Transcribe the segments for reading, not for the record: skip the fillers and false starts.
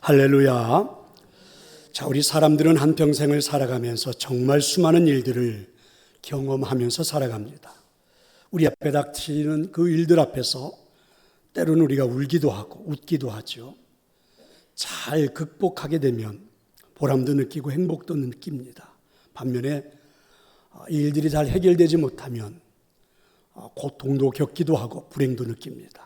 할렐루야. 자, 우리 사람들은 한평생을 살아가면서 정말 수많은 일들을 경험하면서 살아갑니다. 우리 앞에 닥치는 그 일들 앞에서 때로는 우리가 울기도 하고 웃기도 하죠. 잘 극복하게 되면 보람도 느끼고 행복도 느낍니다. 반면에 이 일들이 잘 해결되지 못하면 고통도 겪기도 하고 불행도 느낍니다.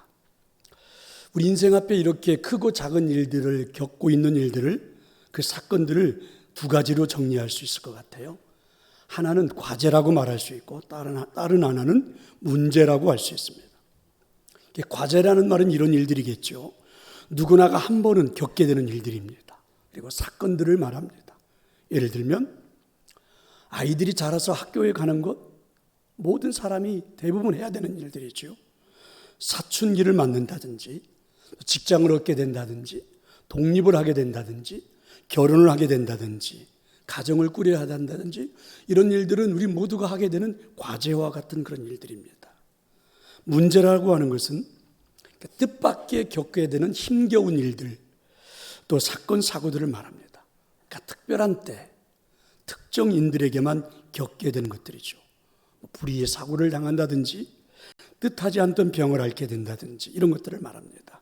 우리 인생 앞에 이렇게 크고 작은 일들을 겪고 있는 일들을, 그 사건들을 두 가지로 정리할 수 있을 것 같아요. 하나는 과제라고 말할 수 있고 다른 하나는 문제라고 할 수 있습니다. 과제라는 말은 이런 일들이겠죠. 누구나가 한 번은 겪게 되는 일들입니다. 그리고 사건들을 말합니다. 예를 들면 아이들이 자라서 학교에 가는 것, 모든 사람이 대부분 해야 되는 일들이죠. 사춘기를 맞는다든지, 직장을 얻게 된다든지, 독립을 하게 된다든지, 결혼을 하게 된다든지, 가정을 꾸려야 한다든지, 이런 일들은 우리 모두가 하게 되는 과제와 같은 그런 일들입니다. 문제라고 하는 것은 뜻밖의 겪게 되는 힘겨운 일들, 또 사건, 사고들을 말합니다. 그러니까 특별한 때, 특정인들에게만 겪게 되는 것들이죠. 불의의 사고를 당한다든지, 뜻하지 않던 병을 앓게 된다든지, 이런 것들을 말합니다.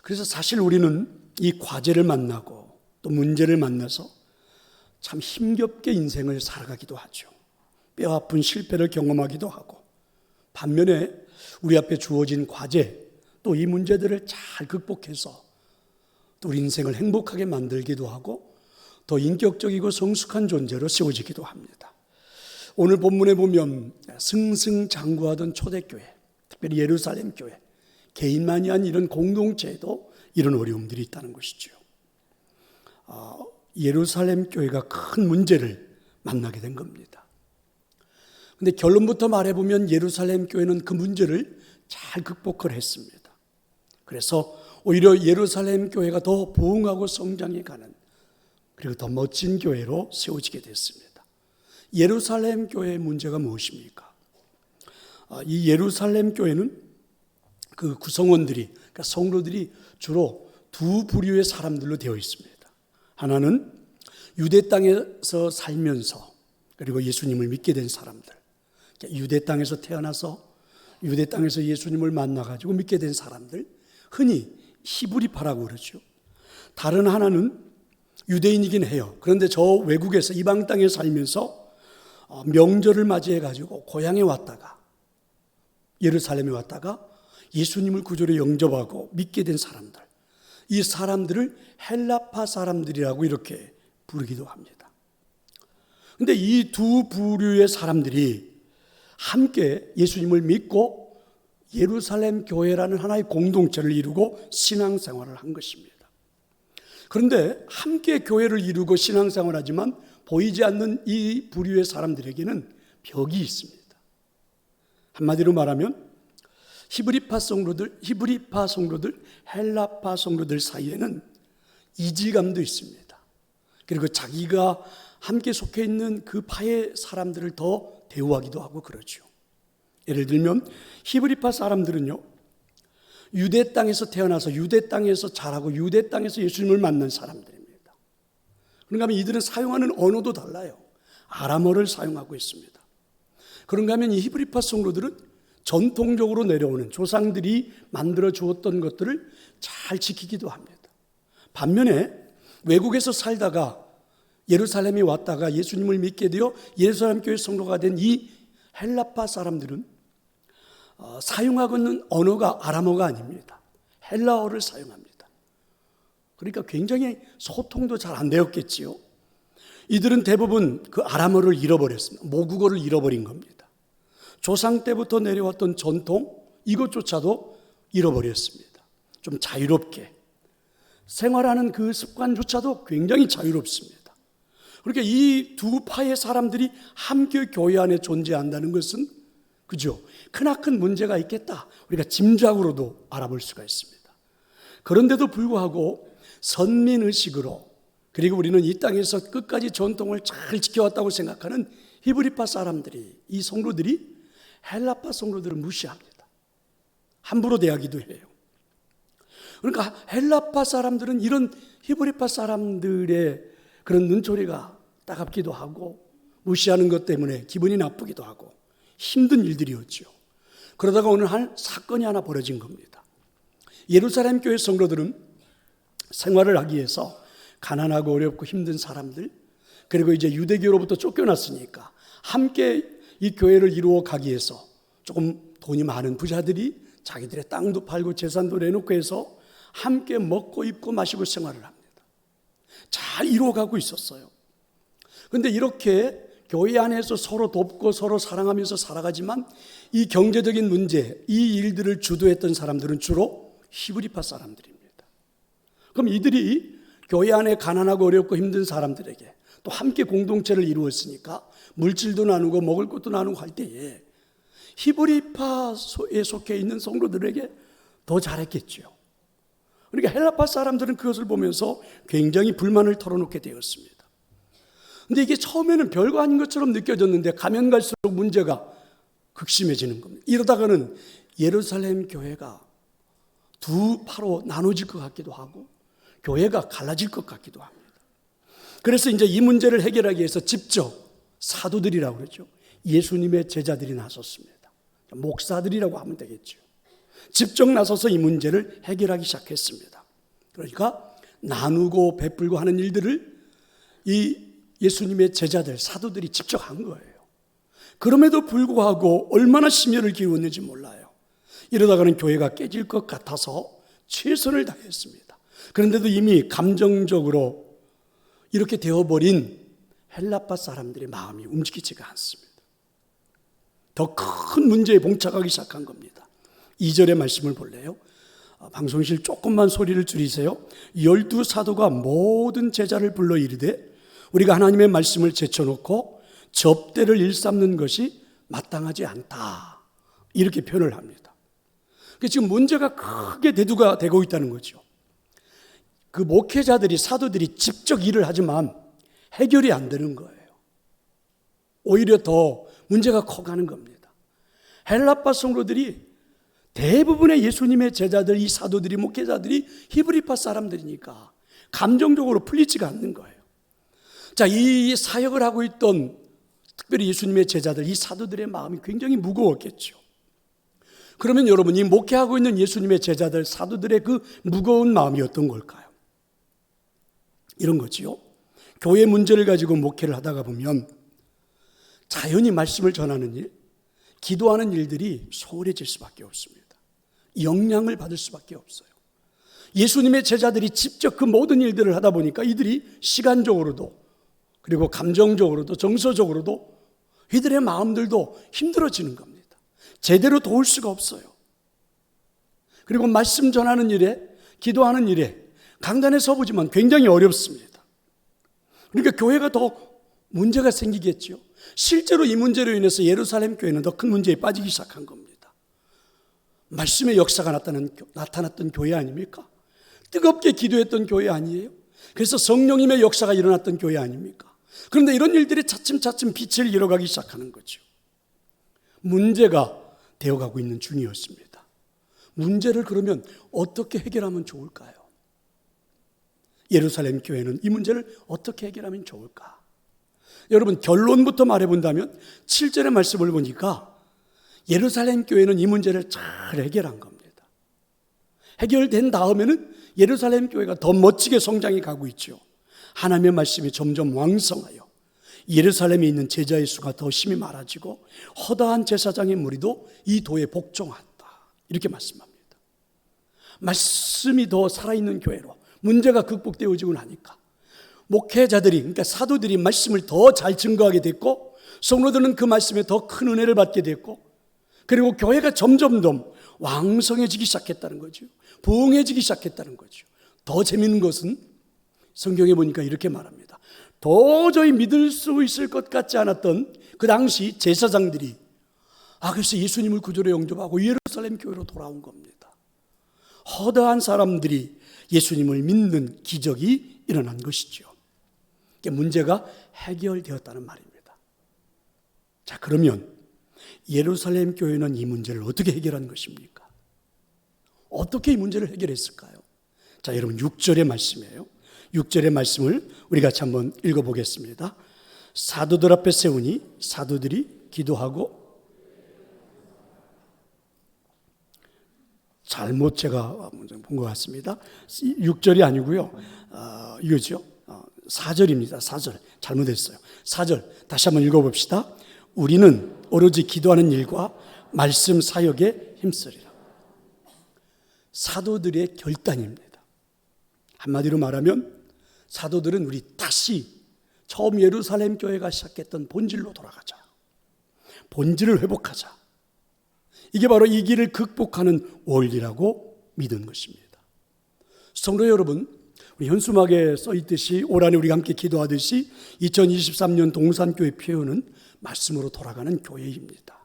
그래서 사실 우리는 이 과제를 만나고 또 문제를 만나서 참 힘겹게 인생을 살아가기도 하죠. 뼈아픈 실패를 경험하기도 하고, 반면에 우리 앞에 주어진 과제, 또 이 문제들을 잘 극복해서 또 우리 인생을 행복하게 만들기도 하고 더 인격적이고 성숙한 존재로 세워지기도 합니다. 오늘 본문에 보면 승승장구하던 초대교회, 특별히 예루살렘 교회, 개인만이 한 이런 공동체에도 이런 어려움들이 있다는 것이죠. 예루살렘 교회가 큰 문제를 만나게 된 겁니다. 그런데 결론부터 말해보면 예루살렘 교회는 그 문제를 잘 극복을 했습니다. 그래서 오히려 예루살렘 교회가 더 부흥하고 성장해가는, 그리고 더 멋진 교회로 세워지게 됐습니다. 예루살렘 교회의 문제가 무엇입니까? 이 예루살렘 교회는 그 구성원들이, 그러니까 성도들이 주로 두 부류의 사람들로 되어 있습니다. 하나는 유대 땅에서 살면서 그리고 예수님을 믿게 된 사람들, 그러니까 유대 땅에서 태어나서 유대 땅에서 예수님을 만나가지고 믿게 된 사람들, 흔히 히브리파라고 그러죠. 다른 하나는 유대인이긴 해요. 그런데 저 외국에서 이방 땅에 살면서 명절을 맞이해가지고 고향에 왔다가, 예루살렘에 왔다가 예수님을 구주로 영접하고 믿게 된 사람들, 이 사람들을 헬라파 사람들이라고 이렇게 부르기도 합니다. 그런데 이 두 부류의 사람들이 함께 예수님을 믿고 예루살렘 교회라는 하나의 공동체를 이루고 신앙생활을 한 것입니다. 그런데 함께 교회를 이루고 신앙생활하지만 보이지 않는 이 부류의 사람들에게는 벽이 있습니다. 한마디로 말하면 히브리파 성도들, 헬라파 성도들 사이에는 이질감도 있습니다. 그리고 자기가 함께 속해 있는 그 파의 사람들을 더 대우하기도 하고 그러죠. 예를 들면 히브리파 사람들은요, 유대 땅에서 태어나서 유대 땅에서 자라고 유대 땅에서 예수님을 만난 사람들입니다. 그런가 하면 이들은 사용하는 언어도 달라요. 아람어를 사용하고 있습니다. 그런가 하면 이 히브리파 성도들은 전통적으로 내려오는 조상들이 만들어 주었던 것들을 잘 지키기도 합니다. 반면에 외국에서 살다가 예루살렘에 왔다가 예수님을 믿게 되어 예루살렘 교회 성도가 된 이 헬라파 사람들은 사용하고 있는 언어가 아람어가 아닙니다. 헬라어를 사용합니다. 그러니까 굉장히 소통도 잘 안 되었겠지요. 이들은 대부분 그 아람어를 잃어버렸습니다. 모국어를 잃어버린 겁니다. 조상 때부터 내려왔던 전통, 이것조차도 잃어버렸습니다. 좀 자유롭게 생활하는 그 습관조차도 굉장히 자유롭습니다. 그러니까 이 두 파의 사람들이 함께 교회 안에 존재한다는 것은, 그죠, 크나큰 문제가 있겠다, 우리가 짐작으로도 알아볼 수가 있습니다. 그런데도 불구하고 선민의식으로, 그리고 우리는 이 땅에서 끝까지 전통을 잘 지켜왔다고 생각하는 히브리파 사람들이, 이 성도들이 헬라파 성도들을 무시합니다. 함부로 대하기도 해요. 그러니까 헬라파 사람들은 이런 히브리파 사람들의 그런 눈초리가 따갑기도 하고 무시하는 것 때문에 기분이 나쁘기도 하고 힘든 일들이었죠. 그러다가 오늘 한 사건이 하나 벌어진 겁니다. 예루살렘 교회 성도들은 생활을 하기 위해서 가난하고 어렵고 힘든 사람들, 그리고 이제 유대교로부터 쫓겨났으니까 함께 이 교회를 이루어 가기 위해서 조금 돈이 많은 부자들이 자기들의 땅도 팔고 재산도 내놓고 해서 함께 먹고 입고 마시고 생활을 합니다. 잘 이루어가고 있었어요. 그런데 이렇게 교회 안에서 서로 돕고 서로 사랑하면서 살아가지만 이 경제적인 문제, 이 일들을 주도했던 사람들은 주로 히브리파 사람들입니다. 그럼 이들이 교회 안에 가난하고 어렵고 힘든 사람들에게 또 함께 공동체를 이루었으니까 물질도 나누고 먹을 것도 나누고 할 때에 히브리파에 속해 있는 성도들에게 더 잘했겠죠. 그러니까 헬라파 사람들은 그것을 보면서 굉장히 불만을 털어놓게 되었습니다. 근데 이게 처음에는 별거 아닌 것처럼 느껴졌는데 가면 갈수록 문제가 극심해지는 겁니다. 이러다가는 예루살렘 교회가 두 파로 나눠질 것 같기도 하고 교회가 갈라질 것 같기도 합니다. 그래서 이제 이 문제를 해결하기 위해서 직접 사도들이라고 그러죠. 예수님의 제자들이 나섰습니다. 목사들이라고 하면 되겠죠. 직접 나서서 이 문제를 해결하기 시작했습니다. 그러니까 나누고 베풀고 하는 일들을 이 예수님의 제자들, 사도들이 직접 한 거예요. 그럼에도 불구하고 얼마나 심혈을 기울였는지 몰라요. 이러다가는 교회가 깨질 것 같아서 최선을 다했습니다. 그런데도 이미 감정적으로 이렇게 되어버린 헬라파 사람들의 마음이 움직이지가 않습니다. 더 큰 문제에 봉착하기 시작한 겁니다. 2절의 말씀을 볼래요? 방송실 조금만 소리를 줄이세요. 12사도가 모든 제자를 불러 이르되 우리가 하나님의 말씀을 제쳐놓고 접대를 일삼는 것이 마땅하지 않다, 이렇게 표현을 합니다. 지금 문제가 크게 대두가 되고 있다는 거죠. 그 목회자들이, 사도들이 직접 일을 하지만 해결이 안 되는 거예요. 오히려 더 문제가 커가는 겁니다. 헬라파 성도들이 대부분의 예수님의 제자들, 이 사도들이, 목회자들이 히브리파 사람들이니까 감정적으로 풀리지가 않는 거예요. 자, 이 사역을 하고 있던 특별히 예수님의 제자들, 이 사도들의 마음이 굉장히 무거웠겠죠. 그러면 여러분, 이 목회하고 있는 예수님의 제자들, 사도들의 그 무거운 마음이 어떤 걸까요? 이런 거지요. 교회 문제를 가지고 목회를 하다가 보면 자연히 말씀을 전하는 일, 기도하는 일들이 소홀해질 수밖에 없습니다. 영향을 받을 수밖에 없어요. 예수님의 제자들이 직접 그 모든 일들을 하다 보니까 이들이 시간적으로도 그리고 감정적으로도 정서적으로도 이들의 마음들도 힘들어지는 겁니다. 제대로 도울 수가 없어요. 그리고 말씀 전하는 일에, 기도하는 일에 강단에 서보지만 굉장히 어렵습니다. 그러니까 교회가 더 문제가 생기겠죠. 실제로 이 문제로 인해서 예루살렘 교회는 더 큰 문제에 빠지기 시작한 겁니다. 말씀의 역사가 나타났던 교회 아닙니까? 뜨겁게 기도했던 교회 아니에요? 그래서 성령님의 역사가 일어났던 교회 아닙니까? 그런데 이런 일들이 차츰차츰 빛을 잃어가기 시작하는 거죠. 문제가 되어가고 있는 중이었습니다. 문제를 그러면 어떻게 해결하면 좋을까요? 예루살렘 교회는 이 문제를 어떻게 해결하면 좋을까? 여러분, 결론부터 말해본다면 7절의 말씀을 보니까 예루살렘 교회는 이 문제를 잘 해결한 겁니다. 해결된 다음에는 예루살렘 교회가 더 멋지게 성장해 가고 있죠. 하나님의 말씀이 점점 왕성하여 예루살렘에 있는 제자의 수가 더 심히 많아지고 허다한 제사장의 무리도 이 도에 복종한다, 이렇게 말씀합니다. 말씀이 더 살아있는 교회로 문제가 극복되어지고 나니까 목회자들이, 그러니까 사도들이 말씀을 더 잘 증거하게 됐고 성도들은 그 말씀에 더 큰 은혜를 받게 됐고 그리고 교회가 점점 더 왕성해지기 시작했다는 거죠. 부흥해지기 시작했다는 거죠. 더 재미있는 것은 성경에 보니까 이렇게 말합니다. 도저히 믿을 수 있을 것 같지 않았던 그 당시 제사장들이 그래서 예수님을 구주로 영접하고 예루살렘 교회로 돌아온 겁니다. 허다한 사람들이 예수님을 믿는 기적이 일어난 것이죠. 문제가 해결되었다는 말입니다. 자, 그러면 예루살렘 교회는 이 문제를 어떻게 해결한 것입니까? 어떻게 이 문제를 해결했을까요? 자, 여러분 6절의 말씀이에요. 6절의 말씀을 우리 같이 한번 읽어보겠습니다. 사도들 앞에 세우니 사도들이 기도하고, 잘못 제가 본 것 같습니다. 6절이 아니고요. 이거죠. 4절입니다. 4절. 잘못했어요. 4절. 다시 한번 읽어봅시다. 우리는 오로지 기도하는 일과 말씀 사역에 힘쓰리라. 사도들의 결단입니다. 한마디로 말하면 사도들은 우리 다시 처음 예루살렘 교회가 시작했던 본질로 돌아가자. 본질을 회복하자. 이게 바로 이 길을 극복하는 원리라고 믿은 것입니다. 성도 여러분, 우리 현수막에 써있듯이 올 한해 우리가 함께 기도하듯이 2023년 동산교회 표현은 말씀으로 돌아가는 교회입니다.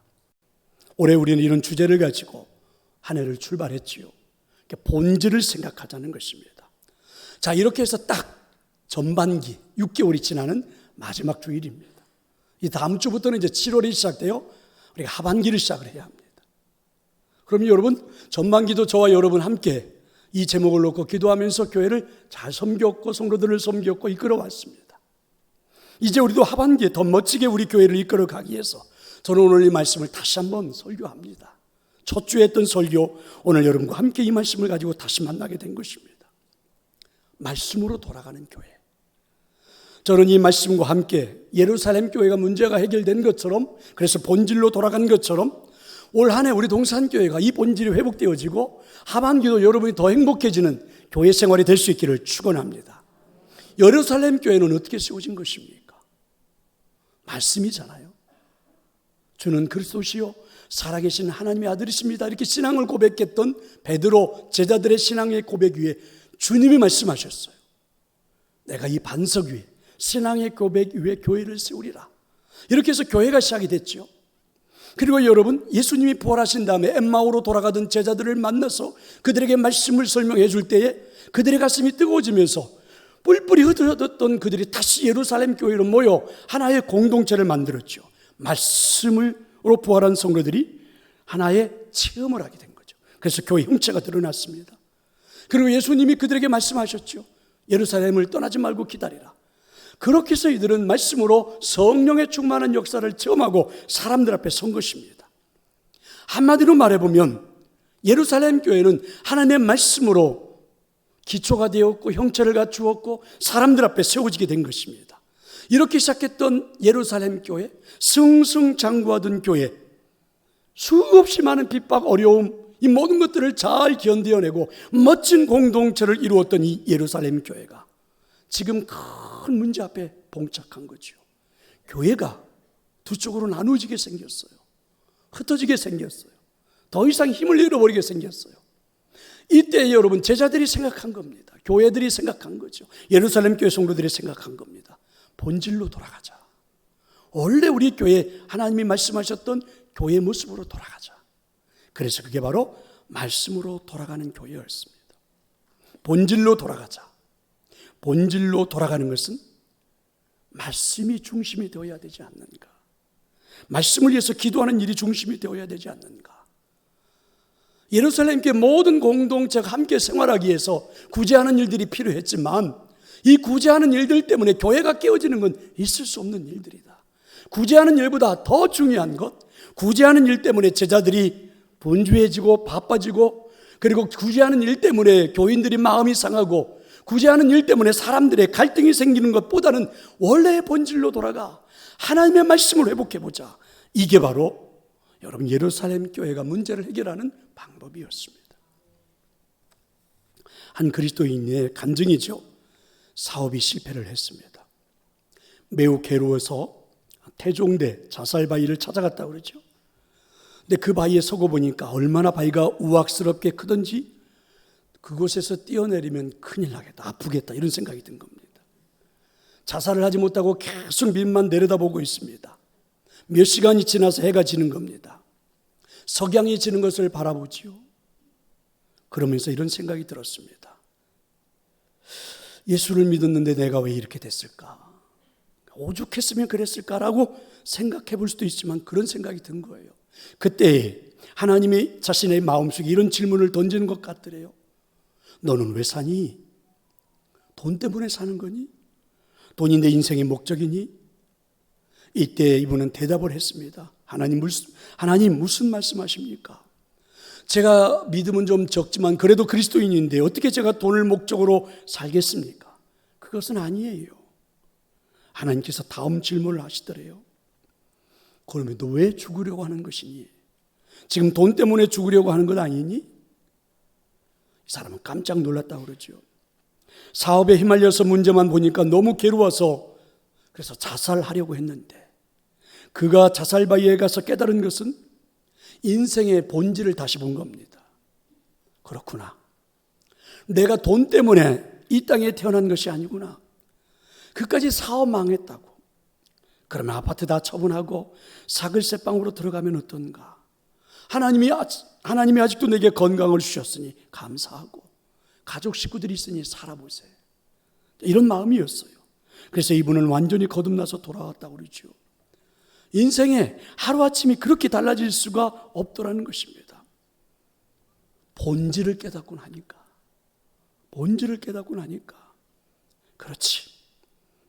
올해 우리는 이런 주제를 가지고 한 해를 출발했지요. 본질을 생각하자는 것입니다. 자, 이렇게 해서 딱 전반기 6개월이 지나는 마지막 주일입니다. 이 다음 주부터는 이제 7월이 시작돼요. 우리가 하반기를 시작을 해야 합니다. 그럼 여러분, 전반기도 저와 여러분 함께 이 제목을 놓고 기도하면서 교회를 잘 섬겼고 성도들을 섬겼고 이끌어왔습니다. 이제 우리도 하반기에 더 멋지게 우리 교회를 이끌어가기 위해서 저는 오늘 이 말씀을 다시 한번 설교합니다. 첫 주에 했던 설교, 오늘 여러분과 함께 이 말씀을 가지고 다시 만나게 된 것입니다. 말씀으로 돌아가는 교회. 저는 이 말씀과 함께 예루살렘 교회가 문제가 해결된 것처럼, 그래서 본질로 돌아간 것처럼 올 한 해 우리 동산교회가 이 본질이 회복되어지고 하반기도 여러분이 더 행복해지는 교회 생활이 될 수 있기를 축원합니다. 예루살렘 교회는 어떻게 세워진 것입니까? 말씀이잖아요. 주는 그리스도시요 살아계신 하나님의 아들이십니다. 이렇게 신앙을 고백했던 베드로 제자들의 신앙의 고백 위에 주님이 말씀하셨어요. 내가 이 반석 위에 신앙의 고백 위에 교회를 세우리라. 이렇게 해서 교회가 시작이 됐죠. 그리고 여러분, 예수님이 부활하신 다음에 엠마오로 돌아가던 제자들을 만나서 그들에게 말씀을 설명해 줄 때에 그들의 가슴이 뜨거워지면서 뿔뿔이 흩어졌던 그들이 다시 예루살렘 교회로 모여 하나의 공동체를 만들었죠. 말씀으로 부활한 성도들이 하나의 체험을 하게 된 거죠. 그래서 교회 형체가 드러났습니다. 그리고 예수님이 그들에게 말씀하셨죠. 예루살렘을 떠나지 말고 기다리라. 그렇게 해서 이들은 말씀으로 성령의 충만한 역사를 체험하고 사람들 앞에 선 것입니다. 한마디로 말해보면 예루살렘 교회는 하나님의 말씀으로 기초가 되었고 형체를 갖추었고 사람들 앞에 세워지게 된 것입니다. 이렇게 시작했던 예루살렘 교회, 승승장구하던 교회, 수없이 많은 핍박, 어려움, 이 모든 것들을 잘 견뎌내고 멋진 공동체를 이루었던 이 예루살렘 교회가 지금 큰 문제 앞에 봉착한 거죠. 교회가 두 쪽으로 나누어지게 생겼어요. 흩어지게 생겼어요. 더 이상 힘을 잃어버리게 생겼어요. 이때 여러분, 제자들이 생각한 겁니다. 교회들이 생각한 거죠. 예루살렘 교회 성도들이 생각한 겁니다. 본질로 돌아가자. 원래 우리 교회 하나님이 말씀하셨던 교회 모습으로 돌아가자. 그래서 그게 바로 말씀으로 돌아가는 교회였습니다. 본질로 돌아가자. 본질로 돌아가는 것은 말씀이 중심이 되어야 되지 않는가? 말씀을 위해서 기도하는 일이 중심이 되어야 되지 않는가? 예루살렘 교회 모든 공동체가 함께 생활하기 위해서 구제하는 일들이 필요했지만 이 구제하는 일들 때문에 교회가 깨어지는 건 있을 수 없는 일들이다. 구제하는 일보다 더 중요한 것, 구제하는 일 때문에 제자들이 분주해지고 바빠지고, 그리고 구제하는 일 때문에 교인들이 마음이 상하고, 구제하는 일 때문에 사람들의 갈등이 생기는 것보다는 원래의 본질로 돌아가 하나님의 말씀을 회복해보자. 이게 바로 여러분 예루살렘 교회가 문제를 해결하는 방법이었습니다. 한 그리스도인의 간증이죠. 사업이 실패를 했습니다. 매우 괴로워서 태종대 자살 바위를 찾아갔다고 그러죠. 근데 그 바위에 서고 보니까 얼마나 바위가 우악스럽게 크던지 그곳에서 뛰어내리면 큰일 나겠다, 아프겠다, 이런 생각이 든 겁니다. 자살을 하지 못하고 계속 밑만 내려다보고 있습니다. 몇 시간이 지나서 해가 지는 겁니다. 석양이 지는 것을 바라보지요. 그러면서 이런 생각이 들었습니다. 예수를 믿었는데 내가 왜 이렇게 됐을까? 오죽했으면 그랬을까라고 생각해 볼 수도 있지만 그런 생각이 든 거예요. 그때 하나님이 자신의 마음속에 이런 질문을 던지는 것 같더래요. 너는 왜 사니? 돈 때문에 사는 거니? 돈이 내 인생의 목적이니? 이때 이분은 대답을 했습니다. 하나님 무슨 말씀하십니까? 제가 믿음은 좀 적지만 그래도 그리스도인인데 어떻게 제가 돈을 목적으로 살겠습니까? 그것은 아니에요. 하나님께서 다음 질문을 하시더래요. 그러면 너 왜 죽으려고 하는 것이니? 지금 돈 때문에 죽으려고 하는 것 아니니? 이 사람은 깜짝 놀랐다고 그러죠. 사업에 휘말려서 문제만 보니까 너무 괴로워서 그래서 자살하려고 했는데 그가 자살바위에 가서 깨달은 것은 인생의 본질을 다시 본 겁니다. 그렇구나. 내가 돈 때문에 이 땅에 태어난 것이 아니구나. 그까지 사업 망했다고. 그러면 아파트 다 처분하고 사글세방으로 들어가면 어떤가? 하나님이 아직도 내게 건강을 주셨으니 감사하고 가족 식구들이 있으니 살아보세요. 이런 마음이었어요. 그래서 이분은 완전히 거듭나서 돌아왔다고 그러죠. 인생에 하루아침이 그렇게 달라질 수가 없더라는 것입니다. 본질을 깨닫고 나니까 그렇지,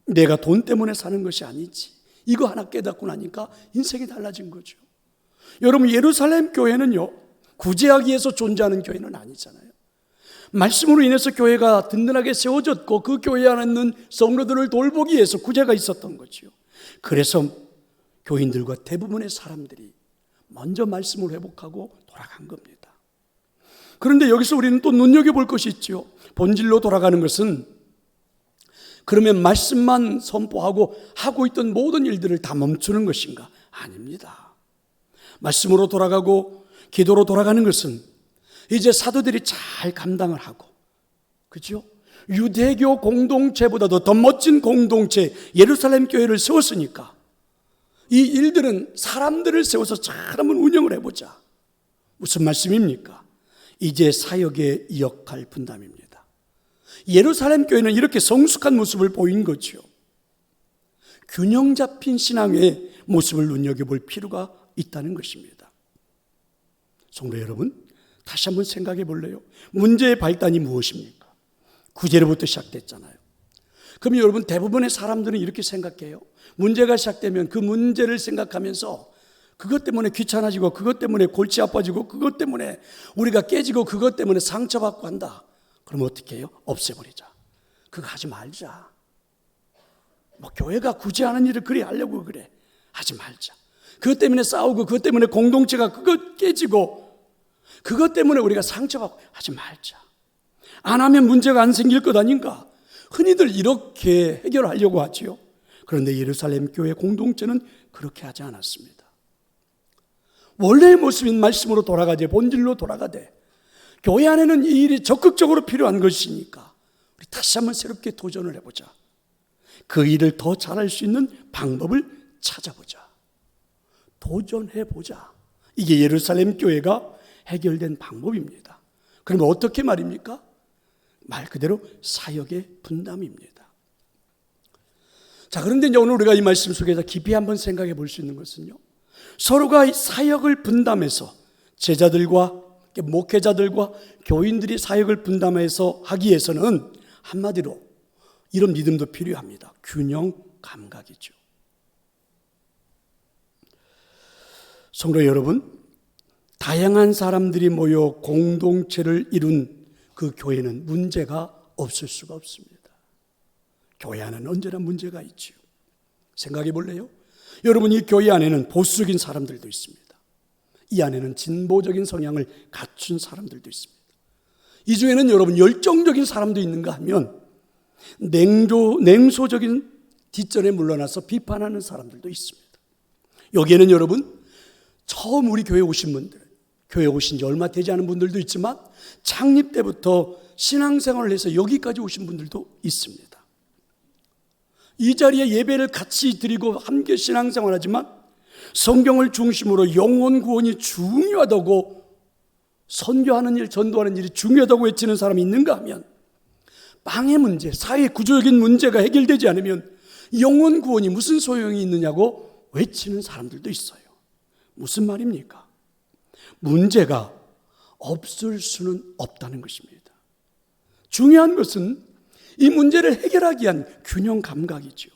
내가 돈 때문에 사는 것이 아니지, 이거 하나 깨닫고 나니까 인생이 달라진 거죠. 여러분, 예루살렘 교회는요, 구제하기 위해서 존재하는 교회는 아니잖아요. 말씀으로 인해서 교회가 든든하게 세워졌고 그 교회 안에 있는 성도들을 돌보기 위해서 구제가 있었던 거죠. 그래서 교인들과 대부분의 사람들이 먼저 말씀을 회복하고 돌아간 겁니다. 그런데 여기서 우리는 또 눈여겨볼 것이 있죠. 본질로 돌아가는 것은 그러면 말씀만 선포하고 하고 있던 모든 일들을 다 멈추는 것인가? 아닙니다. 말씀으로 돌아가고 기도로 돌아가는 것은 이제 사도들이 잘 감당을 하고, 그렇죠? 유대교 공동체보다도 더 멋진 공동체 예루살렘 교회를 세웠으니까 이 일들은 사람들을 세워서 잘 한번 운영을 해보자. 무슨 말씀입니까? 이제 사역의 역할 분담입니다. 예루살렘 교회는 이렇게 성숙한 모습을 보인 거죠. 균형 잡힌 신앙의 모습을 눈여겨볼 필요가 있다는 것입니다. 성도 여러분, 다시 한번 생각해 볼래요? 문제의 발단이 무엇입니까? 구제로부터 시작됐잖아요. 그럼 여러분, 대부분의 사람들은 이렇게 생각해요. 문제가 시작되면 그 문제를 생각하면서 그것 때문에 귀찮아지고 그것 때문에 골치 아파지고 그것 때문에 우리가 깨지고 그것 때문에 상처받고 한다. 그럼 어떻게 해요? 없애버리자. 그거 하지 말자. 교회가 구제하는 일을 그래 하려고 그래. 하지 말자. 그것 때문에 싸우고 그것 때문에 공동체가 그것 깨지고 그것 때문에 우리가 상처받고 하지 말자. 안 하면 문제가 안 생길 것 아닌가? 흔히들 이렇게 해결하려고 하지요. 그런데 예루살렘 교회 공동체는 그렇게 하지 않았습니다. 원래의 모습인 말씀으로 돌아가되 본질로 돌아가되 교회 안에는 이 일이 적극적으로 필요한 것이니까 우리 다시 한번 새롭게 도전을 해보자. 그 일을 더 잘할 수 있는 방법을 찾아보자. 도전해보자. 이게 예루살렘 교회가 해결된 방법입니다. 그러면 어떻게 말입니까? 말 그대로 사역의 분담입니다. 자, 그런데 이제 오늘 우리가 이 말씀 속에서 깊이 한번 생각해 볼 수 있는 것은요, 서로가 사역을 분담해서 제자들과 목회자들과 교인들이 사역을 분담해서 하기 위해서는 한마디로 이런 믿음도 필요합니다. 균형 감각이죠. 성도 여러분, 다양한 사람들이 모여 공동체를 이룬 그 교회는 문제가 없을 수가 없습니다. 교회 안에는 언제나 문제가 있지요. 생각해 볼래요? 여러분, 이 교회 안에는 보수적인 사람들도 있습니다. 이 안에는 진보적인 성향을 갖춘 사람들도 있습니다. 이 중에는 여러분 열정적인 사람도 있는가 하면 냉소적인 뒷전에 물러나서 비판하는 사람들도 있습니다. 여기에는 여러분 처음 우리 교회 오신 분들, 교회 오신 지 얼마 되지 않은 분들도 있지만 창립 때부터 신앙생활을 해서 여기까지 오신 분들도 있습니다. 이 자리에 예배를 같이 드리고 함께 신앙생활하지만 성경을 중심으로 영혼 구원이 중요하다고 선교하는 일, 전도하는 일이 중요하다고 외치는 사람이 있는가 하면 빵의 문제, 사회 구조적인 문제가 해결되지 않으면 영혼 구원이 무슨 소용이 있느냐고 외치는 사람들도 있어요. 무슨 말입니까? 문제가 없을 수는 없다는 것입니다. 중요한 것은 이 문제를 해결하기 위한 균형 감각이죠.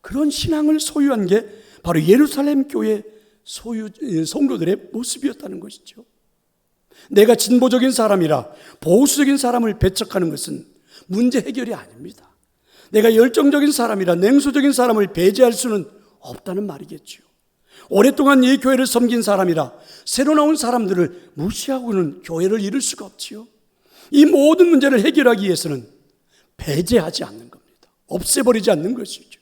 그런 신앙을 소유한 게 바로 예루살렘 교회 성도들의 모습이었다는 것이죠. 내가 진보적인 사람이라 보수적인 사람을 배척하는 것은 문제 해결이 아닙니다. 내가 열정적인 사람이라 냉소적인 사람을 배제할 수는 없다는 말이겠죠. 오랫동안 이 교회를 섬긴 사람이라 새로 나온 사람들을 무시하고는 교회를 이룰 수가 없지요. 이 모든 문제를 해결하기 위해서는 배제하지 않는 겁니다. 없애버리지 않는 것이죠.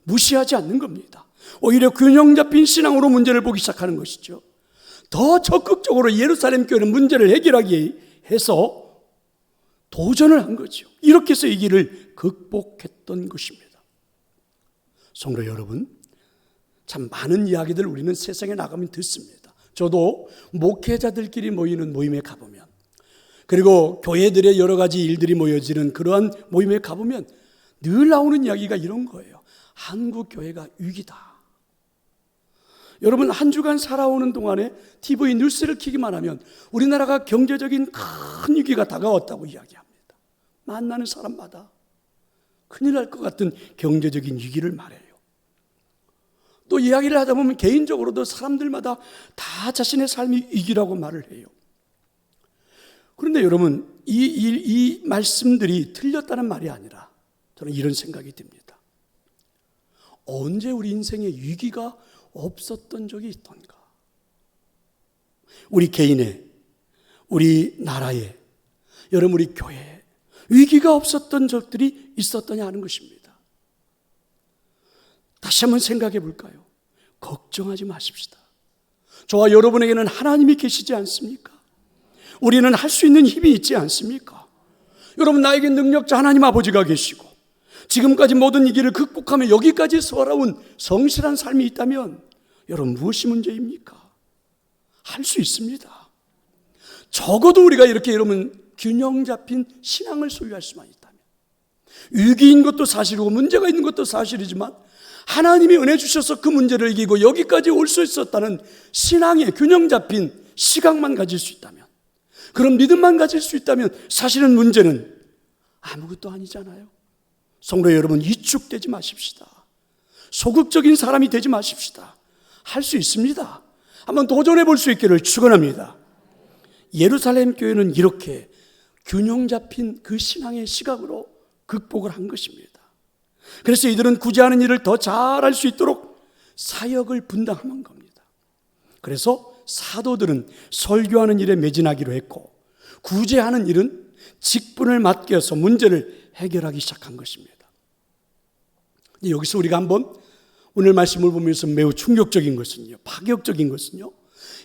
무시하지 않는 겁니다. 오히려 균형 잡힌 신앙으로 문제를 보기 시작하는 것이죠. 더 적극적으로 예루살렘 교회는 문제를 해결하기 위해서 도전을 한 거죠. 이렇게 해서 이 길을 극복했던 것입니다. 성도 여러분, 참 많은 이야기들 우리는 세상에 나가면 듣습니다. 저도 목회자들끼리 모이는 모임에 가보면, 그리고 교회들의 여러 가지 일들이 모여지는 그러한 모임에 가보면 늘 나오는 이야기가 이런 거예요. 한국 교회가 위기다. 여러분, 한 주간 살아오는 동안에 TV 뉴스를 켜기만 하면 우리나라가 경제적인 큰 위기가 다가왔다고 이야기합니다. 만나는 사람마다 큰일 날 것 같은 경제적인 위기를 말해요. 또 이야기를 하다 보면 개인적으로도 사람들마다 다 자신의 삶이 위기라고 말을 해요. 그런데 여러분, 이 말씀들이 틀렸다는 말이 아니라 저는 이런 생각이 듭니다. 언제 우리 인생에 위기가 없었던 적이 있던가? 우리 개인의, 우리 나라의, 여러분 우리 교회에 위기가 없었던 적들이 있었더냐 하는 것입니다. 다시 한번 생각해 볼까요? 걱정하지 마십시다. 저와 여러분에게는 하나님이 계시지 않습니까? 우리는 할 수 있는 힘이 있지 않습니까? 여러분, 나에게 능력자 하나님 아버지가 계시고 지금까지 모든 이 길을 극복하며 여기까지 살아온 성실한 삶이 있다면 여러분, 무엇이 문제입니까? 할 수 있습니다. 적어도 우리가 이렇게 여러분 균형 잡힌 신앙을 소유할 수만 있다면, 위기인 것도 사실이고 문제가 있는 것도 사실이지만 하나님이 은혜 주셔서 그 문제를 이기고 여기까지 올 수 있었다는 신앙의 균형 잡힌 시각만 가질 수 있다면, 그런 믿음만 가질 수 있다면 사실은 문제는 아무것도 아니잖아요. 성도 여러분, 위축되지 마십시다. 소극적인 사람이 되지 마십시다. 할 수 있습니다. 한번 도전해 볼 수 있기를 축원합니다. 예루살렘 교회는 이렇게 균형 잡힌 그 신앙의 시각으로 극복을 한 것입니다. 그래서 이들은 구제하는 일을 더 잘할 수 있도록 사역을 분담한 겁니다. 그래서 사도들은 설교하는 일에 매진하기로 했고, 구제하는 일은 직분을 맡겨서 문제를 해결하기 시작한 것입니다. 여기서 우리가 한번 오늘 말씀을 보면서 매우 충격적인 것은요, 파격적인 것은요,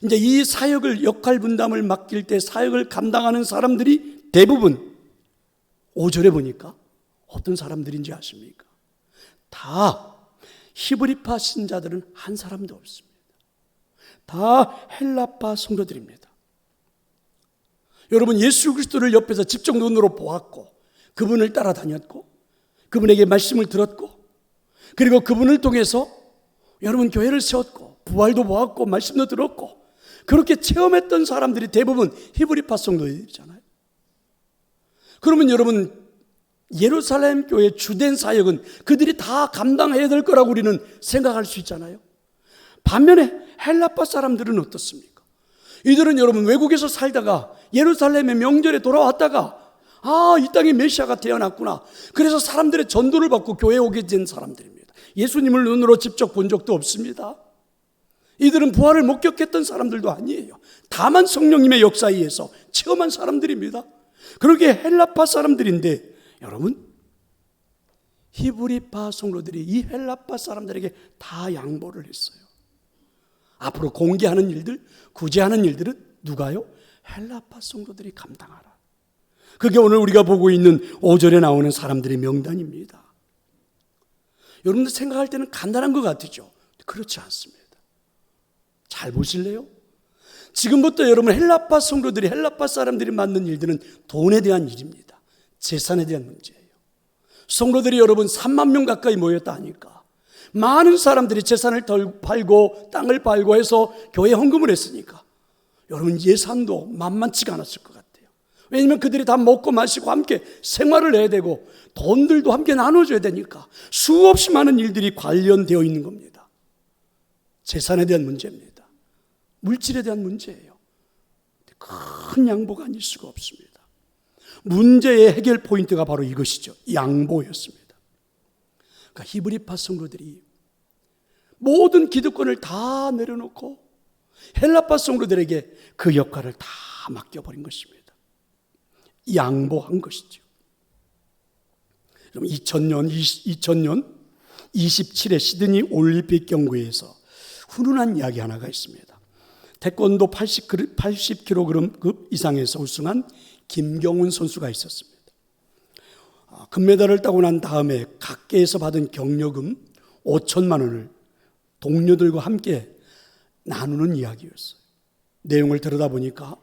이제 이 사역을, 역할 분담을 맡길 때 사역을 감당하는 사람들이 대부분 5절에 보니까 어떤 사람들인지 아십니까? 다 히브리파 신자들은 한 사람도 없습니다. 다 헬라파 성도들입니다. 여러분, 예수 그리스도를 옆에서 직접 눈으로 보았고, 그분을 따라다녔고, 그분에게 말씀을 들었고, 그리고 그분을 통해서 여러분 교회를 세웠고, 부활도 보았고, 말씀도 들었고, 그렇게 체험했던 사람들이 대부분 히브리파 성도들이잖아요. 그러면 여러분, 예루살렘 교회 주된 사역은 그들이 다 감당해야 될 거라고 우리는 생각할 수 있잖아요. 반면에 헬라파 사람들은 어떻습니까? 이들은 여러분 외국에서 살다가 예루살렘의 명절에 돌아왔다가 이 땅에 메시아가 태어났구나, 그래서 사람들의 전도를 받고 교회에 오게 된 사람들입니다. 예수님을 눈으로 직접 본 적도 없습니다. 이들은 부활을 목격했던 사람들도 아니에요. 다만 성령님의 역사에 의해서 체험한 사람들입니다. 그렇게 헬라파 사람들인데, 여러분, 히브리파 성도들이 이 헬라파 사람들에게 다 양보를 했어요. 앞으로 공개하는 일들, 구제하는 일들은 누가요? 헬라파 성도들이 감당하라. 그게 오늘 우리가 보고 있는 5절에 나오는 사람들의 명단입니다. 여러분들 생각할 때는 간단한 것 같죠? 그렇지 않습니다. 잘 보실래요? 지금부터 여러분 헬라파 성도들이, 헬라파 사람들이 맡는 일들은 돈에 대한 일입니다. 재산에 대한 문제예요. 성도들이 여러분 3만 명 가까이 모였다 하니까 많은 사람들이 재산을 팔고 땅을 팔고 해서 교회에 헌금을 했으니까 여러분 예산도 만만치가 않았을 것 같아요. 왜냐하면 그들이 다 먹고 마시고 함께 생활을 해야 되고 돈들도 함께 나눠줘야 되니까 수없이 많은 일들이 관련되어 있는 겁니다. 재산에 대한 문제입니다. 물질에 대한 문제예요. 큰 양보가 아닐 수가 없습니다. 문제의 해결 포인트가 바로 이것이죠. 양보였습니다. 그러니까 히브리파 성도들이 모든 기득권을 다 내려놓고 헬라파 성도들에게 그 역할을 다 맡겨버린 것입니다. 양보한 것이죠. 2000년 27회 시드니 올림픽 경기에서 훈훈한 이야기 하나가 있습니다. 태권도 80kg 이상에서 우승한 김경훈 선수가 있었습니다. 금메달을 따고 난 다음에 각계에서 받은 격려금 5천만 원을 동료들과 함께 나누는 이야기였어요. 내용을 들여다보니까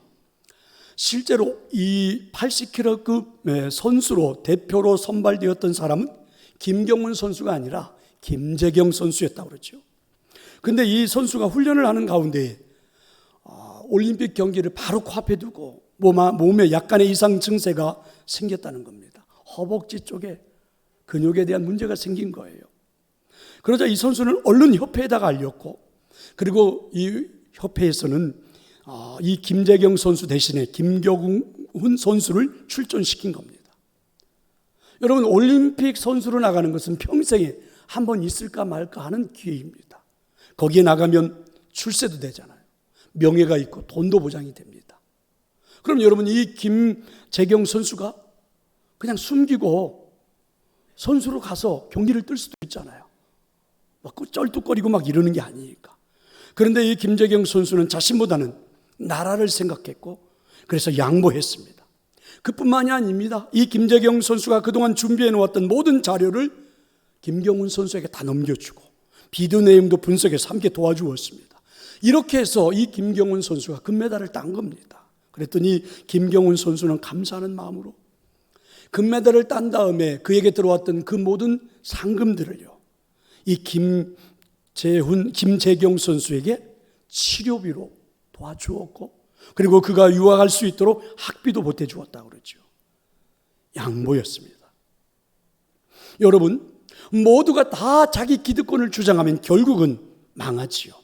실제로 이 80kg 선수로 대표로 선발되었던 사람은 김경훈 선수가 아니라 김재경 선수였다고 그러죠. 그런데 이 선수가 훈련을 하는 가운데 올림픽 경기를 바로 코앞에 두고 몸에 약간의 이상 증세가 생겼다는 겁니다. 허벅지 쪽에 근육에 대한 문제가 생긴 거예요. 그러자 이 선수는 얼른 협회에다가 알렸고, 그리고 이 협회에서는 이 김재경 선수 대신에 김경훈 선수를 출전시킨 겁니다. 여러분, 올림픽 선수로 나가는 것은 평생에 한 번 있을까 말까 하는 기회입니다. 거기에 나가면 출세도 되잖아요. 명예가 있고 돈도 보장이 됩니다. 그럼 여러분, 이 김재경 선수가 그냥 숨기고 선수로 가서 경기를 뛸 수도 있잖아요. 막 쩔뚝거리고 막 이러는 게 아니니까. 그런데 이 김재경 선수는 자신보다는 나라를 생각했고, 그래서 양보했습니다. 그뿐만이 아닙니다. 이 김재경 선수가 그동안 준비해 놓았던 모든 자료를 김경훈 선수에게 다 넘겨주고 비디오 내용도 분석해서 함께 도와주었습니다. 이렇게 해서 이 김경훈 선수가 금메달을 딴 겁니다. 그랬더니 김경훈 선수는 감사하는 마음으로 금메달을 딴 다음에 그에게 들어왔던 그 모든 상금들을요, 이 김재경 선수에게 치료비로 도와주었고, 그리고 그가 유학할 수 있도록 학비도 보태주었다고 그러죠. 양보였습니다. 여러분, 모두가 다 자기 기득권을 주장하면 결국은 망하지요.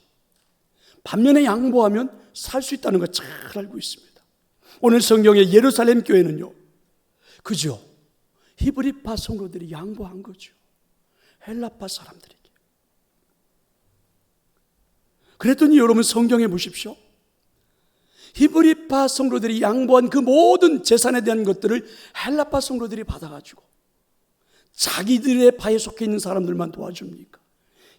반면에 양보하면 살 수 있다는 거 잘 알고 있습니다. 오늘 성경의 예루살렘 교회는요, 그죠? 히브리파 성도들이 양보한 거죠. 헬라파 사람들에게. 그랬더니 여러분, 성경에 보십시오. 히브리파 성도들이 양보한 그 모든 재산에 대한 것들을 헬라파 성도들이 받아가지고 자기들의 파에 속해 있는 사람들만 도와줍니까?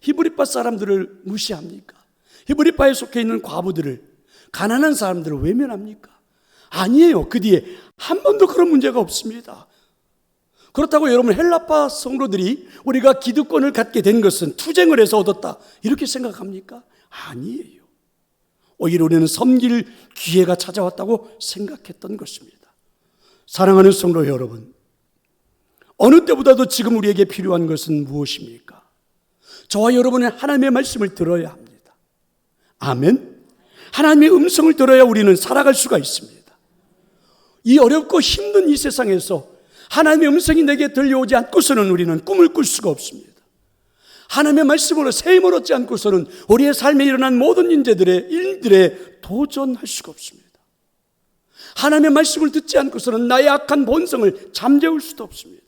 히브리파 사람들을 무시합니까? 히브리파에 속해 있는 과부들을, 가난한 사람들을 외면합니까? 아니에요. 그 뒤에 한 번도 그런 문제가 없습니다. 그렇다고 여러분, 헬라파 성도들이 우리가 기득권을 갖게 된 것은 투쟁을 해서 얻었다 이렇게 생각합니까? 아니에요. 오히려 우리는 섬길 기회가 찾아왔다고 생각했던 것입니다. 사랑하는 성도 여러분, 어느 때보다도 지금 우리에게 필요한 것은 무엇입니까? 저와 여러분은 하나님의 말씀을 들어야 합니다. 아멘. 하나님의 음성을 들어야 우리는 살아갈 수가 있습니다. 이 어렵고 힘든 이 세상에서 하나님의 음성이 내게 들려오지 않고서는 우리는 꿈을 꿀 수가 없습니다. 하나님의 말씀으로 세임을 얻지 않고서는 우리의 삶에 일어난 모든 일들에 도전할 수가 없습니다. 하나님의 말씀을 듣지 않고서는 나의 악한 본성을 잠재울 수도 없습니다.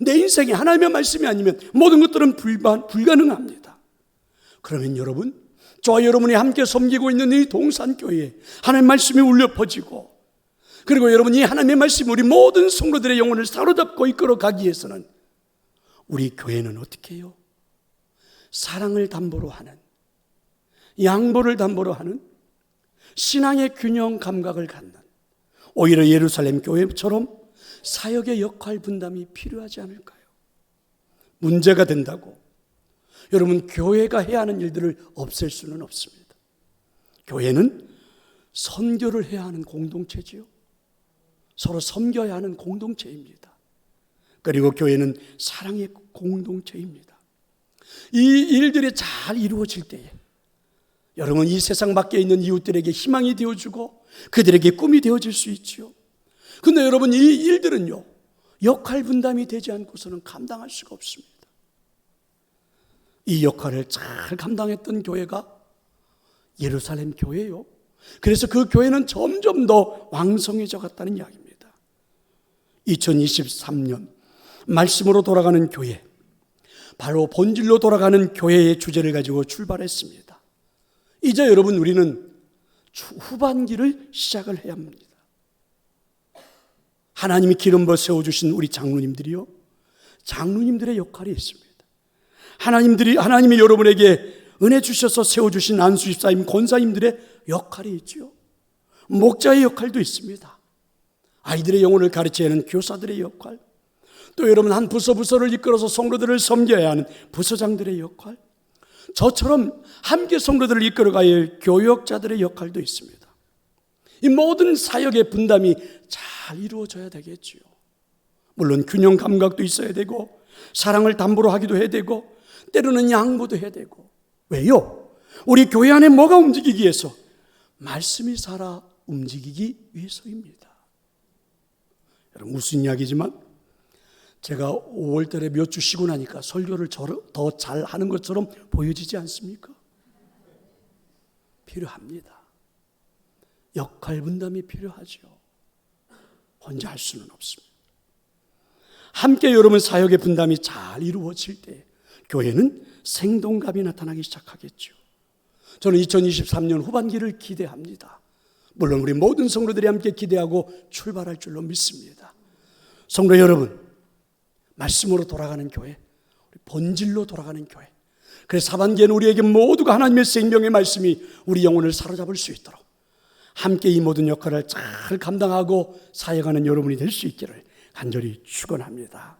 내 인생에 하나님의 말씀이 아니면 모든 것들은 불가능합니다. 그러면 여러분, 저와 여러분이 함께 섬기고 있는 이 동산교회에 하나님의 말씀이 울려 퍼지고, 그리고 여러분, 이 하나님의 말씀이 우리 모든 성도들의 영혼을 사로잡고 이끌어 가기 위해서는 우리 교회는 어떻게 해요? 사랑을 담보로 하는, 양보를 담보로 하는 신앙의 균형 감각을 갖는, 오히려 예루살렘 교회처럼 사역의 역할 분담이 필요하지 않을까요? 문제가 된다고 여러분, 교회가 해야 하는 일들을 없앨 수는 없습니다. 교회는 선교를 해야 하는 공동체지요. 서로 섬겨야 하는 공동체입니다. 그리고 교회는 사랑의 공동체입니다. 이 일들이 잘 이루어질 때에 여러분, 이 세상 밖에 있는 이웃들에게 희망이 되어주고 그들에게 꿈이 되어질 수 있지요. 근데 여러분, 이 일들은요, 역할 분담이 되지 않고서는 감당할 수가 없습니다. 이 역할을 잘 감당했던 교회가 예루살렘 교회예요. 그래서 그 교회는 점점 더 왕성해져 갔다는 이야기입니다. 2023년 말씀으로 돌아가는 교회, 바로 본질로 돌아가는 교회의 주제를 가지고 출발했습니다. 이제 여러분, 우리는 후반기를 시작을 해야 합니다. 하나님이 기름 부어 세워주신 우리 장로님들이요, 장로님들의 역할이 있습니다. 하나님이 여러분에게 은혜 주셔서 세워주신 안수집사님, 권사님들의 역할이 있죠. 목자의 역할도 있습니다. 아이들의 영혼을 가르쳐야 하는 교사들의 역할, 또 여러분 한 부서를 이끌어서 성도들을 섬겨야 하는 부서장들의 역할, 저처럼 함께 성도들을 이끌어가야 할 교역자들의 역할도 있습니다. 이 모든 사역의 분담이 잘 이루어져야 되겠지요. 물론 균형 감각도 있어야 되고, 사랑을 담보로 하기도 해야 되고, 때로는 양보도 해야 되고. 왜요? 우리 교회 안에 뭐가 움직이기 위해서? 말씀이 살아 움직이기 위해서입니다. 여러분, 무슨 이야기지만 제가 5월 달에 몇 주 쉬고 나니까 설교를 더 잘하는 것처럼 보여지지 않습니까? 필요합니다. 역할 분담이 필요하죠. 혼자 할 수는 없습니다. 함께 여러분 사역의 분담이 잘 이루어질 때 교회는 생동감이 나타나기 시작하겠죠. 저는 2023년 후반기를 기대합니다. 물론 우리 모든 성도들이 함께 기대하고 출발할 줄로 믿습니다. 성도 여러분, 말씀으로 돌아가는 교회, 본질로 돌아가는 교회. 그래서 하반기에는 우리에게 모두가 하나님의 생명의 말씀이 우리 영혼을 사로잡을 수 있도록 함께 이 모든 역할을 잘 감당하고 사역하는 여러분이 될 수 있기를 간절히 축원합니다.